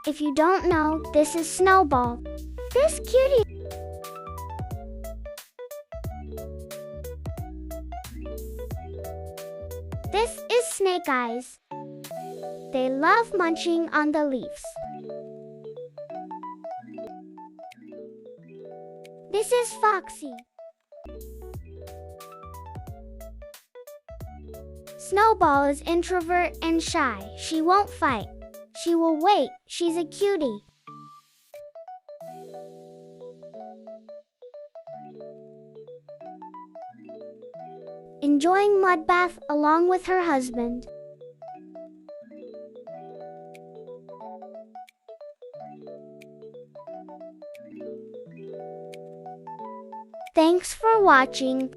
If you don't know, this is Snowball. This cutie. This is Snake Eyes. They love munching on the leaves. This is Foxy. Snowball is introvert and shy. She won't fight. She will wait. She's a cutie. Enjoying mud bath along with her husband. Thanks for watching.